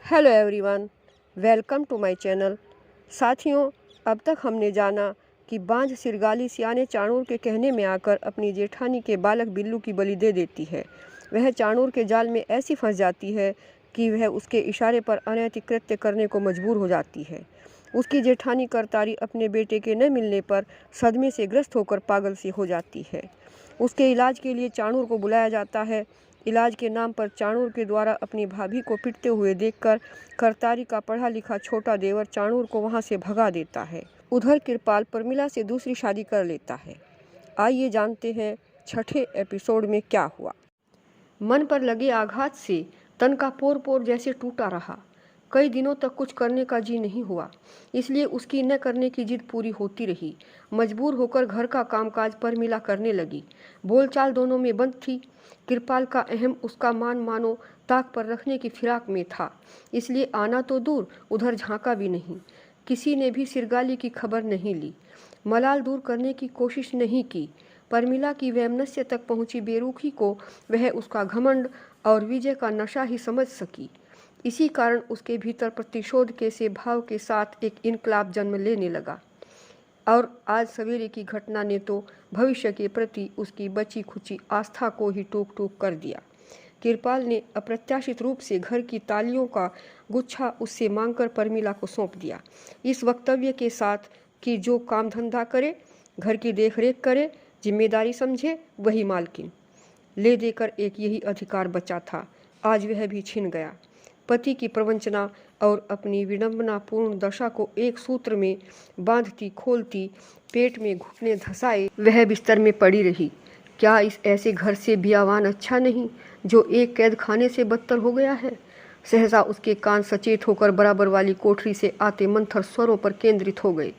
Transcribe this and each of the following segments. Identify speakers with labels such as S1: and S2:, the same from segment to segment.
S1: Hello everyone, welcome to my channel. साथियों, अब तक हमने जाना कि बांझ सिरगाली सियाने चाणूर के कहने में आकर अपनी जेठानी के बालक बिल्लू की बलि दे देती है। वह चाणूर के जाल में ऐसी फंस जाती है कि वह उसके इशारे पर अनैतिक कृत्य करने को मजबूर हो जाती है। उसकी जेठानी करतारी अपने बेटे के न मिलने पर सदमे से ग्रस्त होकर पागल सी हो जाती है। उसके इलाज के लिए चाणूर को बुलाया जाता है। इलाज के नाम पर चाणूर के द्वारा अपनी भाभी को पिटते हुए देखकर करतारी का पढ़ा लिखा छोटा देवर चाणूर को वहां से भगा देता है। उधर कृपाल प्रमिला से दूसरी शादी कर लेता है। आइए जानते हैं छठे एपिसोड में क्या हुआ। मन पर लगे आघात से तन का पोर पोर जैसे टूटा रहा। कई दिनों तक कुछ करने का जी नहीं हुआ, इसलिए उसकी न करने की जिद पूरी होती रही। मजबूर होकर घर का कामकाज प्रमिला करने लगी। बोलचाल दोनों में बंद थी। कृपाल का अहम उसका मान मानो ताक पर रखने की फिराक में था, इसलिए आना तो दूर उधर झांका भी नहीं। किसी ने भी सिरगाली की खबर नहीं ली, मलाल दूर करने की कोशिश नहीं की। प्रमिला की वैमनस्य तक पहुंची बेरुखी को वह उसका घमंड और विजय का नशा ही समझ सकी। इसी कारण उसके भीतर प्रतिशोध के से भाव के साथ एक इनकलाब जन्म लेने लगा। और आज सवेरे की घटना ने तो भविष्य के प्रति उसकी बची खुची आस्था को ही टूक टूक कर दिया। कृपाल ने अप्रत्याशित रूप से घर की तालियों का गुच्छा उससे मांगकर प्रमिला को सौंप दिया, इस वक्तव्य के साथ कि जो काम धंधा करे, घर की देखरेख करे, जिम्मेदारी समझे, वही मालकिन। ले देकर एक यही अधिकार बचा था, आज वह भी छिन गया। पति की प्रवंचना और अपनी विडंबनापूर्ण दशा को एक सूत्र में बांधती खोलती, पेट में घुटने धंसाए वह बिस्तर में पड़ी रही। क्या इस ऐसे घर से बियावान अच्छा नहीं जो एक कैद खाने से बदतर हो गया है? सहसा उसके कान सचेत होकर बराबर वाली कोठरी से आते मंथर स्वरों पर केंद्रित हो गए।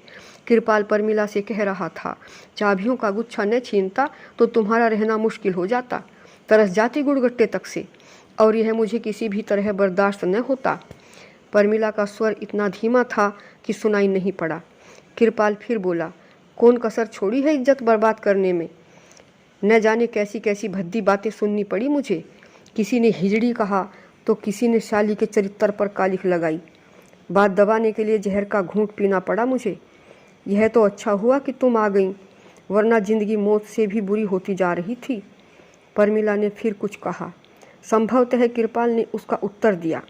S1: कृपाल प्रमिला से कह रहा था, चाबियों का गुच्छा न छीनता तो तुम्हारा रहना मुश्किल हो जाता, तरस जाती गुड़गट्टे तक से, और यह मुझे किसी भी तरह बर्दाश्त न होता। प्रमिला का स्वर इतना धीमा था कि सुनाई नहीं पड़ा। कृपाल फिर बोला, कौन कसर छोड़ी है इज्जत बर्बाद करने में? न जाने कैसी कैसी भद्दी बातें सुननी पड़ी मुझे। किसी ने हिजड़ी कहा तो किसी ने शाली के चरित्र पर कालिख लगाई। बात दबाने के लिए जहर का घूंट पीना पड़ा मुझे। यह तो अच्छा हुआ कि तुम आ गई, वरना जिंदगी मौत से भी बुरी होती जा रही थी। प्रमिला ने फिर कुछ कहा। संभवतः कृपाल ने उसका उत्तर दिया,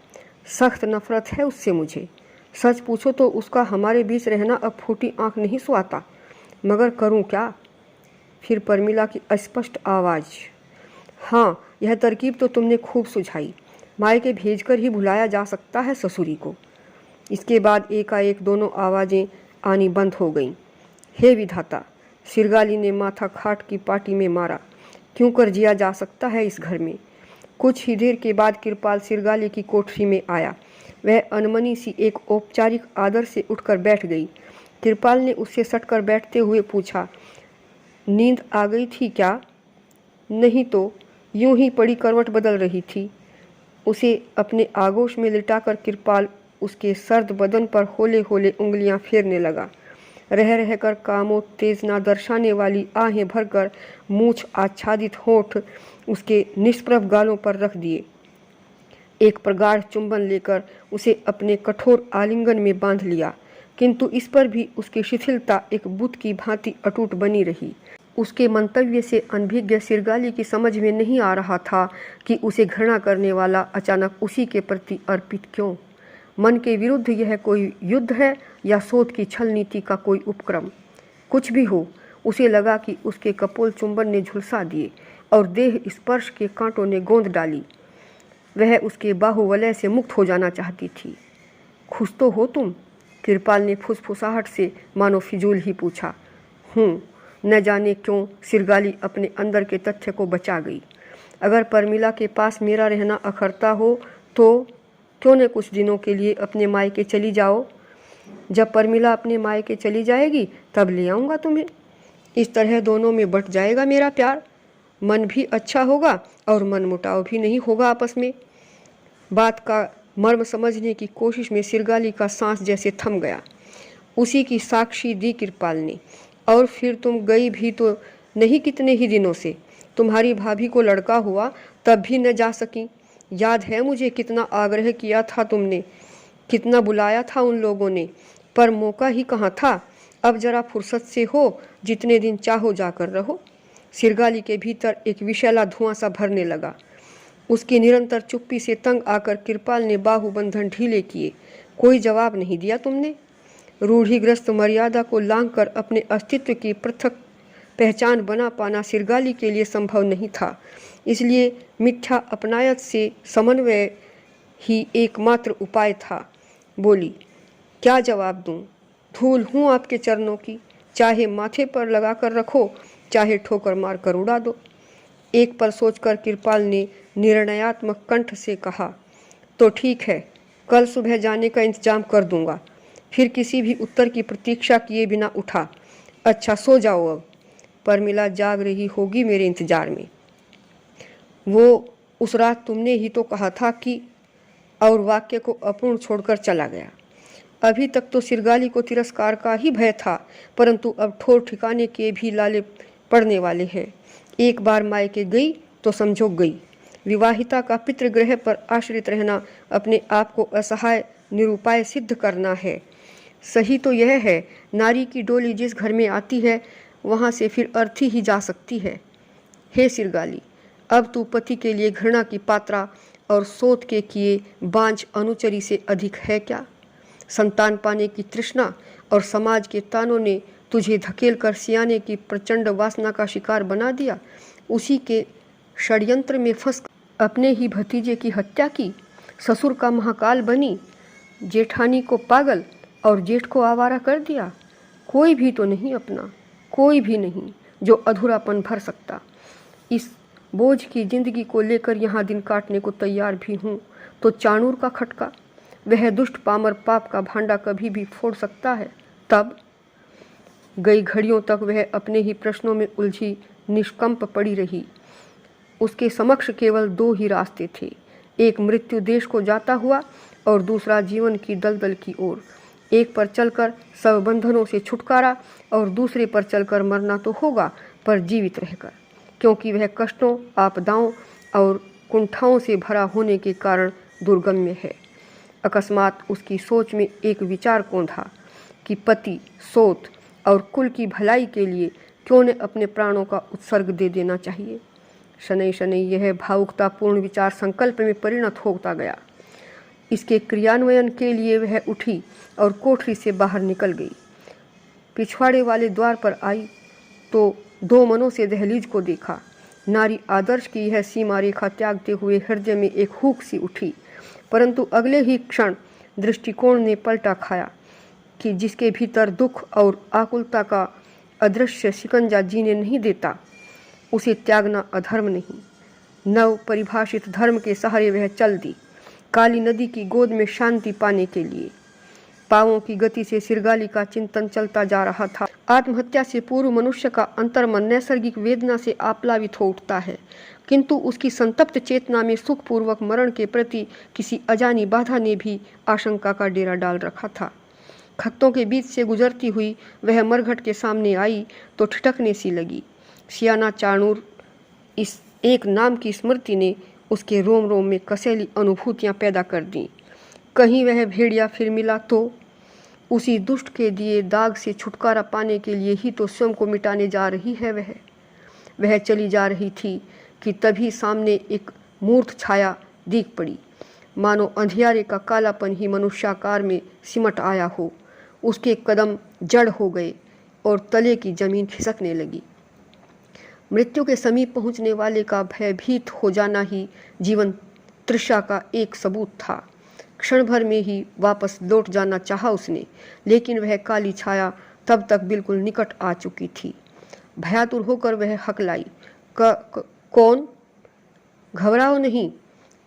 S1: सख्त नफरत है उससे मुझे। सच पूछो तो उसका हमारे बीच रहना अब फूटी आंख नहीं सुहाता, मगर करूं क्या? फिर प्रमिला की अस्पष्ट आवाज़, हाँ, यह तरकीब तो तुमने खूब सुझाई। मायके भेजकर ही भुलाया जा सकता है ससुरी को। इसके बाद एकाएक दोनों आवाज़ें आनी बंद हो गईं। हे विधाता! सिरगाली ने माथा खाट की पाटी में मारा। क्यों कर जिया जा सकता है इस घर में? कुछ ही देर के बाद कृपाल सिरगाली की कोठरी में आया। वह अनमनी सी एक औपचारिक आदर से उठकर बैठ गई। कृपाल ने उससे सटकर बैठते हुए पूछा, नींद आ गई थी क्या? नहीं तो यूं ही पड़ी करवट बदल रही थी। उसे अपने आगोश में लिटाकर कृपाल उसके सर्द बदन पर होले होले उंगलियां फेरने लगा। रह रहकर कामोत्तेजना दर्शाने वाली आहें भरकर मूछ आच्छादित होठ उसके निष्प्रभ गालों पर रख दिए। एक प्रगाढ़ चुंबन लेकर उसे अपने कठोर आलिंगन में बांध लिया, किंतु इस पर भी उसकी शिथिलता एक बुत की भांति अटूट बनी रही। उसके मंतव्य से अनभिज्ञ सिरगाली की समझ में नहीं आ रहा था कि उसे घृणा करने वाला अचानक उसी के प्रति अर्पित क्यों। मन के विरुद्ध यह कोई युद्ध है या शोध की छल नीति का कोई उपक्रम? कुछ भी हो, उसे लगा कि उसके कपोल चुंबन ने झुलसा दिए और देह स्पर्श के कांटों ने गोंद डाली। वह उसके बाहुवलय से मुक्त हो जाना चाहती थी। खुश तो हो तुम? कृपाल ने फुसफुसाहट से मानो फिजूल ही पूछा। हूँ। न जाने क्यों सिरगाली अपने अंदर के तथ्य को बचा गई। अगर प्रमिला के पास मेरा रहना अखरता हो तो क्यों न कुछ दिनों के लिए अपने मायके चली जाओ। जब प्रमिला अपने मायके चली जाएगी तब ले आऊँगा तुम्हें। इस तरह दोनों में बट जाएगा मेरा प्यार। मन भी अच्छा होगा और मनमुटाव भी नहीं होगा आपस में। बात का मर्म समझने की कोशिश में सिरगाली का सांस जैसे थम गया। उसी की साक्षी दी कृपाल ने। और फिर तुम गई भी तो नहीं कितने ही दिनों से। तुम्हारी भाभी को लड़का हुआ तब भी न जा सकी। याद है मुझे कितना आग्रह किया था तुमने, कितना बुलाया था उन लोगों ने, पर मौका ही कहाँ था। अब जरा फुर्सत से हो, जितने दिन चाहो जाकर रहो। सिरगाली के भीतर एक विषैला धुआं सा भरने लगा। उसकी निरंतर चुप्पी से तंग आकर कृपाल ने बाहुबंधन ढीले किए। कोई जवाब नहीं दिया तुमने। रूढ़िग्रस्त मर्यादा को लांघकर अपने अस्तित्व की पृथक पहचान बना पाना सिरगाली के लिए संभव नहीं था। इसलिए मिथ्या अपनायत से समन्वय ही एकमात्र उपाय था। बोली, क्या जवाब दूं? धूल हूँ आपके चरणों की, चाहे माथे पर लगा कर रखो, चाहे ठोकर मार कर उड़ा दो। एक पल सोचकर कृपाल ने निर्णयात्मक कंठ से कहा, तो ठीक है, कल सुबह जाने का इंतजाम कर दूंगा। फिर किसी भी उत्तर की प्रतीक्षा किए बिना उठा। अच्छा, सो जाओ अब, परमिला जाग रही होगी मेरे इंतजार में। वो उस रात तुमने ही तो कहा था कि, और वाक्य को अपूर्ण छोड़कर चला गया। अभी तक तो सिरगाली को तिरस्कार का ही भय था, परंतु अब ठोर ठिकाने के भी लाले पड़ने वाले हैं। एक बार मायके गई तो समझो गई। विवाहिता का पितृगृह पर आश्रित रहना अपने आप को असहाय निरुपाय सिद्ध करना है। सही तो यह है, नारी की डोली जिस घर में आती है वहाँ से फिर अर्थी ही जा सकती है। हे सिरगाली, अब तू पति के लिए घृणा की पात्रा और सोत के किए बांझ अनुचरी से अधिक है क्या? संतान पाने की तृष्णा और समाज के तानों ने तुझे धकेल कर सियाने की प्रचंड वासना का शिकार बना दिया। उसी के षड्यंत्र में फंस अपने ही भतीजे की हत्या की। ससुर का महाकाल बनी, जेठानी को पागल और जेठ को आवारा कर दिया। कोई भी तो नहीं अपना, कोई भी नहीं जो अधूरापन भर सकता। इस बोझ की जिंदगी को लेकर यहाँ दिन काटने को तैयार भी हूँ तो चाणूर का खटका, वह दुष्ट पामर पाप का भांडा कभी भी फोड़ सकता है। तब गई घड़ियों तक वह अपने ही प्रश्नों में उलझी निष्कंप पड़ी रही। उसके समक्ष केवल दो ही रास्ते थे, एक मृत्यु देश को जाता हुआ और दूसरा जीवन की दलदल की ओर। एक पर चलकर सब बंधनों से छुटकारा और दूसरे पर चलकर मरना तो होगा, पर जीवित रहकर, क्योंकि वह कष्टों, आपदाओं और कुंठाओं से भरा होने के कारण दुर्गम्य है। अकस्मात उसकी सोच में एक विचार कौंधा कि पति, सोत और कुल की भलाई के लिए क्यों न अपने प्राणों का उत्सर्ग दे देना चाहिए। शनै शनै यह भावुकतापूर्ण विचार संकल्प में परिणत होता गया। इसके क्रियान्वयन के लिए वह उठी और कोठरी से बाहर निकल गई। पिछवाड़े वाले द्वार पर आई तो दो मनों से दहलीज को देखा। नारी आदर्श की यह सीमा रेखा त्यागते हुए हृदय में एक हुक सी उठी, परंतु अगले ही क्षण दृष्टिकोण ने पलटा खाया कि जिसके भीतर दुख और आकुलता का अदृश्य शिकंजा जीने नहीं देता, उसे त्यागना अधर्म नहीं। नव परिभाषित धर्म के सहारे वह चल दी, काली नदी की गोद में शांति पाने के लिए। पावों की गति से सिरगाली का चिंतन चलता जा रहा था। आत्महत्या से पूर्व मनुष्य का अंतर्मन नैसर्गिक वेदना से आप्लावित हो उठता है, किंतु उसकी संतप्त चेतना में सुखपूर्वक मरण के प्रति किसी अजानी बाधा ने भी आशंका का डेरा डाल रखा था। खत्तों के बीच से गुजरती हुई वह मरघट के सामने आई तो ठिठकने सी लगी। सियाना चाणूर, इस एक नाम की स्मृति ने उसके रोम रोम में कसैली अनुभूतियां पैदा कर दी। कहीं वह भेड़िया फिर मिला तो उसी दुष्ट के दिए दाग से छुटकारा पाने के लिए ही तो स्वयं को मिटाने जा रही है। वह चली जा रही थी कि तभी सामने एक मूर्त छाया दिख पड़ी, मानो अंधियारे का कालापन ही मनुष्याकार में सिमट आया हो। उसके कदम जड़ हो गए और तले की जमीन खिसकने लगी। मृत्यु के समीप पहुंचने वाले का भयभीत हो जाना ही जीवन तृषा का एक सबूत था। क्षण भर में ही वापस लौट जाना चाहा उसने, लेकिन वह काली छाया तब तक बिल्कुल निकट आ चुकी थी। भयातुर होकर वह हकलाई, कौन? घबराओ नहीं,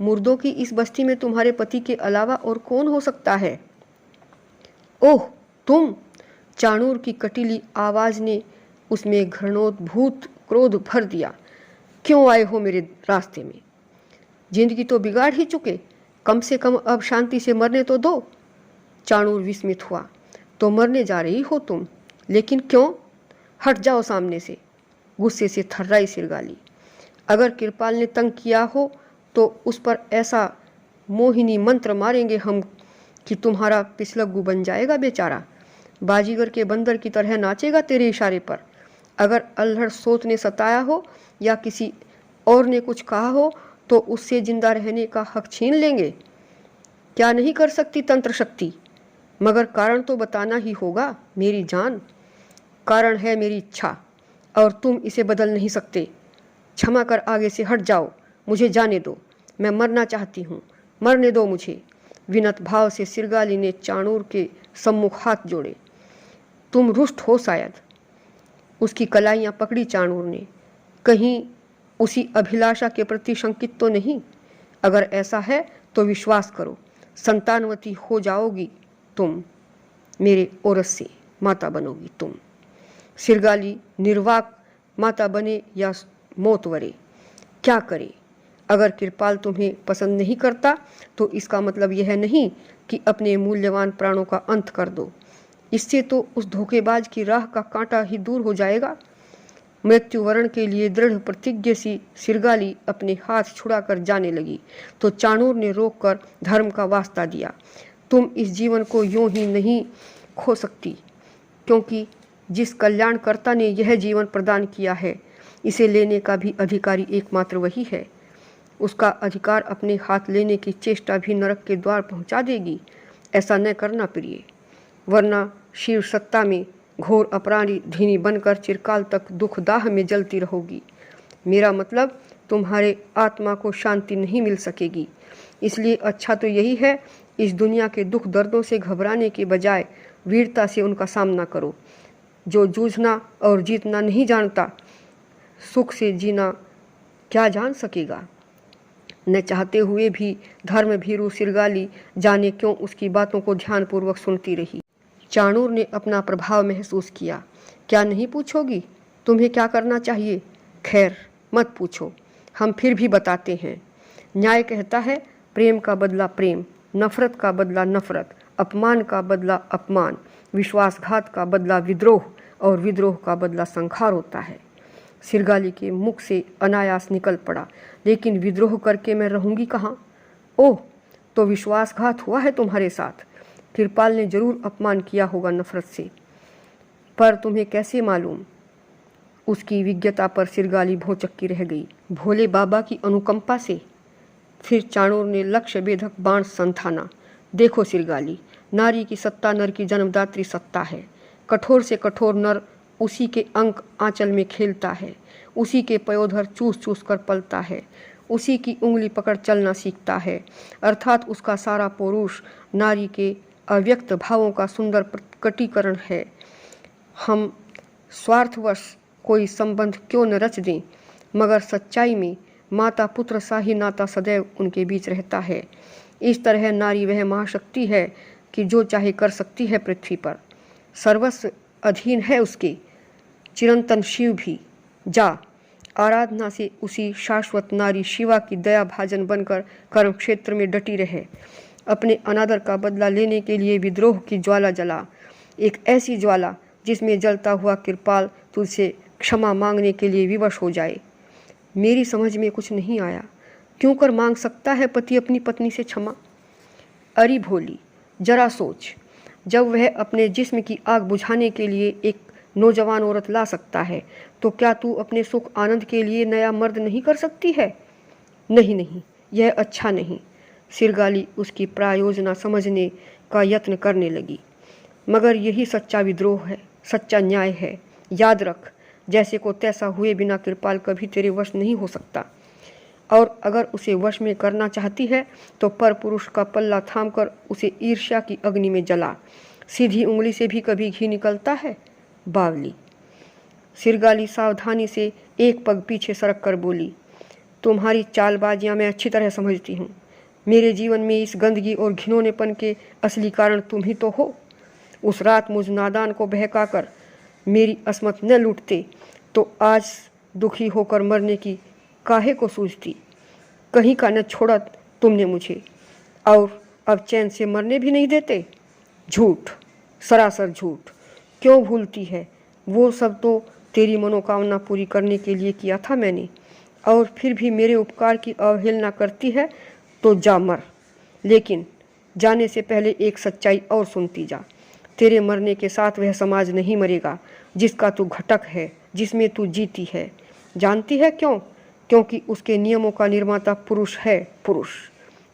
S1: मुर्दों की इस बस्ती में तुम्हारे पति के अलावा और कौन हो सकता है? ओह तुम! चाणूर की कटीली आवाज ने उसमें घृणोद्भूत क्रोध भर दिया। क्यों आए हो मेरे रास्ते में? जिंदगी तो बिगाड़ ही चुके, कम से कम अब शांति से मरने तो दो। चाणूर विस्मित हुआ। तो मरने जा रही हो तुम, लेकिन क्यों? हट जाओ सामने से, गुस्से से थर्राई सिरगाली। अगर कृपाल ने तंग किया हो तो उस पर ऐसा मोहिनी मंत्र मारेंगे हम कि तुम्हारा पिछलग्गू बन जाएगा बेचारा। बाजीगर के बंदर की तरह नाचेगा तेरे इशारे पर। अगर अल्हड़ सोत ने सताया हो या किसी और ने कुछ कहा हो तो उससे जिंदा रहने का हक छीन लेंगे। क्या नहीं कर सकती तंत्र शक्ति, मगर कारण तो बताना ही होगा मेरी जान। कारण है मेरी इच्छा और तुम इसे बदल नहीं सकते। क्षमा कर, आगे से हट जाओ, मुझे जाने दो, मैं मरना चाहती हूँ, मरने दो मुझे। विनत भाव से सिरगाली ने चाणूर के सम्मुख हाथ जोड़े। तुम रुष्ट हो शायद। उसकी कलाइयाँ पकड़ी चाणूर ने। कहीं उसी अभिलाषा के प्रति शंकित तो नहीं? अगर ऐसा है तो विश्वास करो, संतानवती हो जाओगी तुम, मेरे औरस से माता बनोगी तुम। सिरगाली निर्वाक माता बने या मौत वरे, क्या करे? अगर कृपाल तुम्हें पसंद नहीं करता तो इसका मतलब यह नहीं कि अपने मूल्यवान प्राणों का अंत कर दो। इससे तो उस धोखेबाज की राह का कांटा ही दूर हो जाएगा। मृत्युवरण के लिए दृढ़ प्रतिज्ञ सी सिरगाली अपने हाथ छुड़ाकर जाने लगी तो चाणूर ने रोककर धर्म का वास्ता दिया। तुम इस जीवन को यूं ही नहीं खो सकती, क्योंकि जिस कल्याणकर्ता ने यह जीवन प्रदान किया है, इसे लेने का भी अधिकारी एकमात्र वही है। उसका अधिकार अपने हाथ लेने की चेष्टा भी नरक के द्वार पहुंचा देगी। ऐसा न करना प्रिय, वरना शिव सत्ता में घोर अपराधी बनकर चिरकाल तक दुखदाह में जलती रहोगी। मेरा मतलब तुम्हारे आत्मा को शांति नहीं मिल सकेगी। इसलिए अच्छा तो यही है, इस दुनिया के दुख दर्दों से घबराने के बजाय वीरता से उनका सामना करो। जो जूझना और जीतना नहीं जानता, सुख से जीना क्या जान सकेगा? न चाहते हुए भी धर्म भीरू सिरगाली जाने क्यों उसकी बातों को ध्यानपूर्वक सुनती रही। चाणूर ने अपना प्रभाव महसूस किया। क्या नहीं पूछोगी? तुम्हें क्या करना चाहिए? खैर मत पूछो, हम फिर भी बताते हैं। न्याय कहता है प्रेम का बदला प्रेम, नफरत का बदला नफरत, अपमान का बदला अपमान, विश्वासघात का बदला विद्रोह और विद्रोह का बदला संहार होता है। सिरगाली के मुख से अनायास निकल पड़ा, लेकिन विद्रोह करके मैं रहूंगी कहाँ? ओह, तो विश्वासघात हुआ है तुम्हारे साथ। कृपाल ने जरूर अपमान किया होगा नफरत से, पर तुम्हें कैसे मालूम? उसकी विज्ञता पर सिरगाली भौचक्की रह गई। भोले बाबा की अनुकंपा से। फिर चाणूर ने लक्ष्य भेदक बाण संथाना। देखो सिरगाली, नारी की सत्ता नर की जन्मदात्री सत्ता है। कठोर से कठोर नर उसी के अंक आंचल में खेलता है, उसी के पयोधर चूस चूस कर पलता है, उसी की उंगली पकड़ चलना सीखता है। अर्थात उसका सारा पौरुष नारी के अव्यक्त भावों का सुंदर प्रकटीकरण है। हम स्वार्थवश कोई संबंध क्यों न रच दें, मगर सच्चाई में माता पुत्र सा ही नाता सदैव उनके बीच रहता है। इस तरह नारी वह महाशक्ति है कि जो चाहे कर सकती है पृथ्वी पर। सर्वस्व अधीन है उसके, चिरंतन शिव भी। जा, आराधना से उसी शाश्वत नारी शिवा की दया भाजन बनकर कर्म क्षेत्र में डटी रहे। अपने अनादर का बदला लेने के लिए विद्रोह की ज्वाला जला, एक ऐसी ज्वाला जिसमें जलता हुआ कृपाल तुझसे क्षमा मांगने के लिए विवश हो जाए। मेरी समझ में कुछ नहीं आया, क्यों कर मांग सकता है पति अपनी पत्नी से क्षमा? अरे भोली, जरा सोच, जब वह अपने जिस्म की आग बुझाने के लिए एक नौजवान औरत ला सकता है, तो क्या तू अपने सुख आनंद के लिए नया मर्द नहीं कर सकती है? नहीं नहीं, यह अच्छा नहीं। सिरगाली उसकी प्रायोजना समझने का यत्न करने लगी। मगर यही सच्चा विद्रोह है, सच्चा न्याय है। याद रख, जैसे को तैसा हुए बिना कृपाल कभी तेरे वश नहीं हो सकता। और अगर उसे वश में करना चाहती है तो पर पुरुष का पल्ला थामकर उसे ईर्ष्या की अग्नि में जला। सीधी उंगली से भी कभी घी निकलता है, बावली। सिरगाली सावधानी से एक पग पीछे सरक कर बोली, तुम्हारी चालबाजियां मैं अच्छी तरह समझती हूँ। मेरे जीवन में इस गंदगी और घिनौनेपन के असली कारण तुम ही तो हो। उस रात मुझ नादान को बहकाकर मेरी असमत न लूटते तो आज दुखी होकर मरने की काहे को सूझती। कहीं का न छोड़ा तुमने मुझे, और अब चैन से मरने भी नहीं देते। झूठ, सरासर झूठ। क्यों भूलती है? वो सब तो तेरी मनोकामना पूरी करने के लिए किया था मैंने। और फिर भी मेरे उपकार की अवहेलना करती है तो जा मर। लेकिन जाने से पहले एक सच्चाई और सुनती जा। तेरे मरने के साथ वह समाज नहीं मरेगा जिसका तू घटक है, जिसमें तू जीती है। जानती है क्यों? क्योंकि उसके नियमों का निर्माता पुरुष है। पुरुष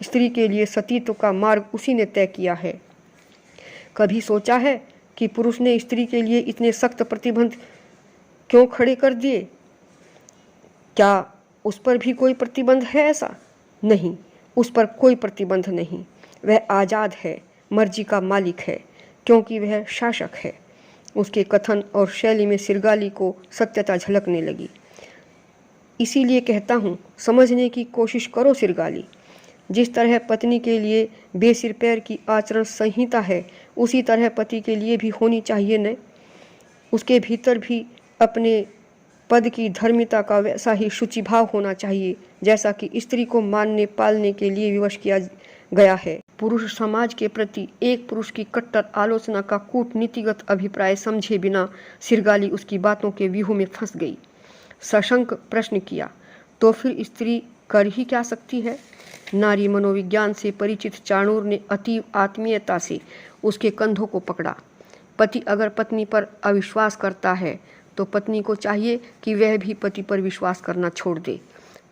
S1: स्त्री के लिए सतीत्व का मार्ग उसी ने तय किया है। कभी सोचा है कि पुरुष ने स्त्री के लिए इतने सख्त प्रतिबंध क्यों खड़े कर दिए? क्या उस पर भी कोई प्रतिबंध है? ऐसा नहीं, उस पर कोई प्रतिबंध नहीं। वह आज़ाद है, मर्जी का मालिक है, क्योंकि वह शासक है। उसके कथन और शैली में सिरगाली को सत्यता झलकने लगी। इसीलिए कहता हूँ, समझने की कोशिश करो सिरगाली। जिस तरह पत्नी के लिए बेसिर पैर की आचरण संहिता है, उसी तरह पति के लिए भी होनी चाहिए न। उसके भीतर भी अपने पद की धर्मिता का वैसा ही शुचिभाव होना चाहिए जैसा कि स्त्री को मानने पालने के लिए विवश किया गया है। पुरुष समाज के प्रति एक पुरुष की कट्टर आलोचना का कूटनीतिगत अभिप्राय समझे बिना सिरगाली उसकी बातों के व्यूह में फंस गई। सशंक प्रश्न किया, तो फिर स्त्री कर ही क्या सकती है? नारी मनोविज्ञान से परिचित चाणूर ने अतीव आत्मीयता से उसके कंधों को पकड़ा। पति अगर पत्नी पर अविश्वास करता है तो पत्नी को चाहिए कि वह भी पति पर विश्वास करना छोड़ दे।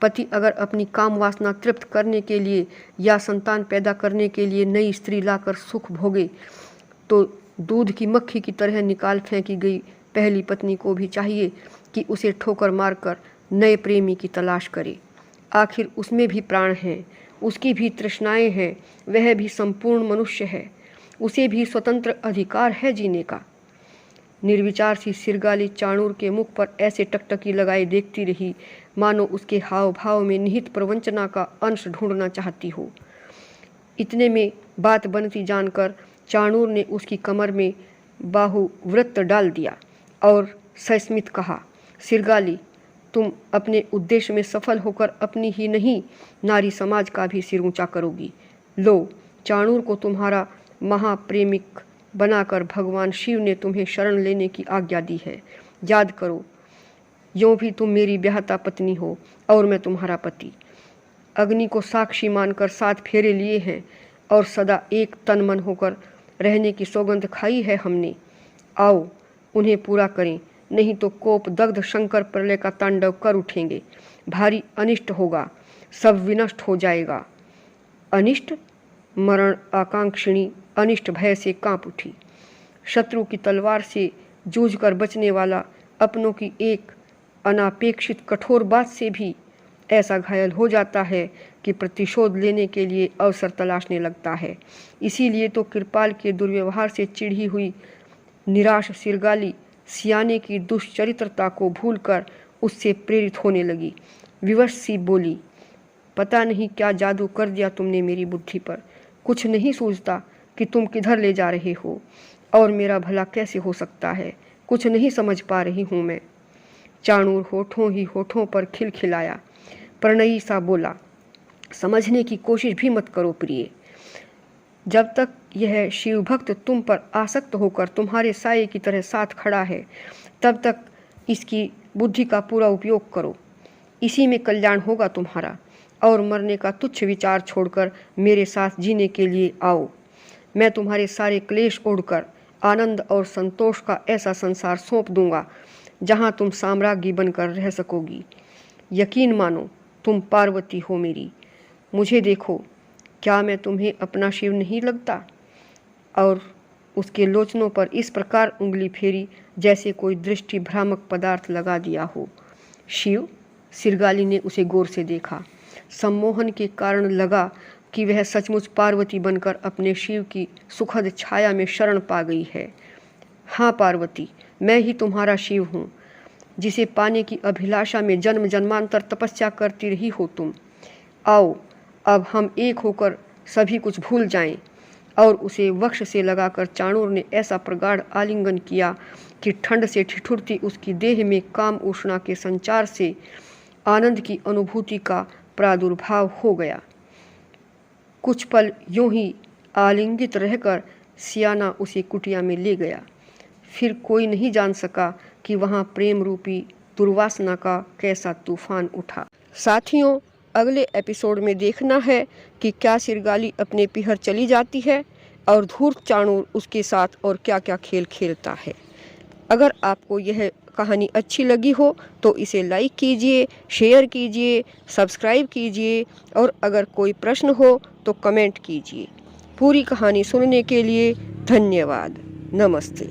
S1: पति अगर अपनी काम वासना तृप्त करने के लिए या संतान पैदा करने के लिए नई स्त्री लाकर सुख भोगे तो दूध की मक्खी की तरह निकाल फेंकी गई पहली पत्नी को भी चाहिए कि उसे ठोकर मारकर नए प्रेमी की तलाश करे। आखिर उसमें भी प्राण हैं, उसकी भी तृष्णाएं हैं, वह भी संपूर्ण मनुष्य है, उसे भी स्वतंत्र अधिकार है जीने का। निर्विचार सी सिरगाली चाणूर के मुख पर ऐसे टकटकी लगाए देखती रही मानो उसके हाव भाव में निहित प्रवंचना का अंश ढूंढना चाहती हो। इतने में बात बनती जानकर चाणूर ने उसकी कमर में बाहुव्रत डाल दिया और सस्मित कहा, सिरगाली, तुम अपने उद्देश्य में सफल होकर अपनी ही नहीं नारी समाज का भी सिर ऊंचा करोगी। लो, चाणूर को तुम्हारा महाप्रेमिक बनाकर भगवान शिव ने तुम्हें शरण लेने की आज्ञा दी है। याद करो, यूँ भी तुम मेरी ब्याहता पत्नी हो और मैं तुम्हारा पति। अग्नि को साक्षी मानकर 7 फेरे लिए हैं और सदा एक तन मन होकर रहने की सौगंध खाई है हमने। आओ उन्हें पूरा करें, नहीं तो कोप दग्ध शंकर प्रलय का तांडव कर उठेंगे। भारी अनिष्ट होगा, सब विनष्ट हो जाएगा। अनिष्ट? मरण आकांक्षिणी अनिष्ट भय से कांप उठी। शत्रु की तलवार से जूझकर बचने वाला अपनों की एक अनापेक्षित कठोर बात से भी ऐसा घायल हो जाता है कि प्रतिशोध लेने के लिए अवसर तलाशने लगता है। इसीलिए तो कृपाल के दुर्व्यवहार से चिढ़ी हुई निराश सिरगाली सियाने की दुष्चरित्रता को भूलकर उससे प्रेरित होने लगी। विवश सी बोली, पता नहीं क्या जादू कर दिया तुमने मेरी बुद्धि पर। कुछ नहीं सूझता कि तुम किधर ले जा रहे हो और मेरा भला कैसे हो सकता है। कुछ नहीं समझ पा रही हूँ मैं। चाणूर होठों ही होठों पर खिलखिलाया, प्रणयी सा बोला, समझने की कोशिश भी मत करो प्रिय। जब तक यह शिवभक्त तुम पर आसक्त होकर तुम्हारे साये की तरह साथ खड़ा है, तब तक इसकी बुद्धि का पूरा उपयोग करो। इसी में कल्याण होगा तुम्हारा। और मरने का तुच्छ विचार छोड़कर मेरे साथ जीने के लिए आओ। मैं तुम्हारे सारे क्लेश ओढ़कर आनंद और संतोष का ऐसा संसार सौंप दूंगा जहाँ तुम साम्राज्ञी बनकर रह सकोगी। यकीन मानो, तुम पार्वती हो मेरी। मुझे देखो, क्या मैं तुम्हें अपना शिव नहीं लगता? और उसके लोचनों पर इस प्रकार उंगली फेरी जैसे कोई दृष्टि भ्रामक पदार्थ लगा दिया हो। शिव? सिरगाली ने उसे गौर से देखा। सम्मोहन के कारण लगा कि वह सचमुच पार्वती बनकर अपने शिव की सुखद छाया में शरण पा गई है। हाँ पार्वती, मैं ही तुम्हारा शिव हूँ, जिसे पाने की अभिलाषा में जन्म जन्मांतर तपस्या करती रही हो तुम। आओ, अब हम एक होकर सभी कुछ भूल जाएं। और उसे वक्ष से लगाकर चाणूर ने ऐसा प्रगाढ़ आलिंगन किया कि ठंड से ठिठुरती उसकी देह में काम उष्णा के संचार से आनंद की अनुभूति का प्रादुर्भाव हो गया। कुछ पल यूं ही आलिंगित रहकर सियाना उसे कुटिया में ले गया। फिर कोई नहीं जान सका कि वहाँ प्रेम रूपी दुर्वासना का कैसा तूफान उठा। साथियों, अगले एपिसोड में देखना है कि क्या सिरगाली अपने पीहर चली जाती है और धूर्त चाणूर उसके साथ और क्या क्या खेल खेलता है। अगर आपको यह कहानी अच्छी लगी हो तो इसे लाइक कीजिए, शेयर कीजिए, सब्सक्राइब कीजिए और अगर कोई प्रश्न हो तो कमेंट कीजिए। पूरी कहानी सुनने के लिए धन्यवाद। नमस्ते।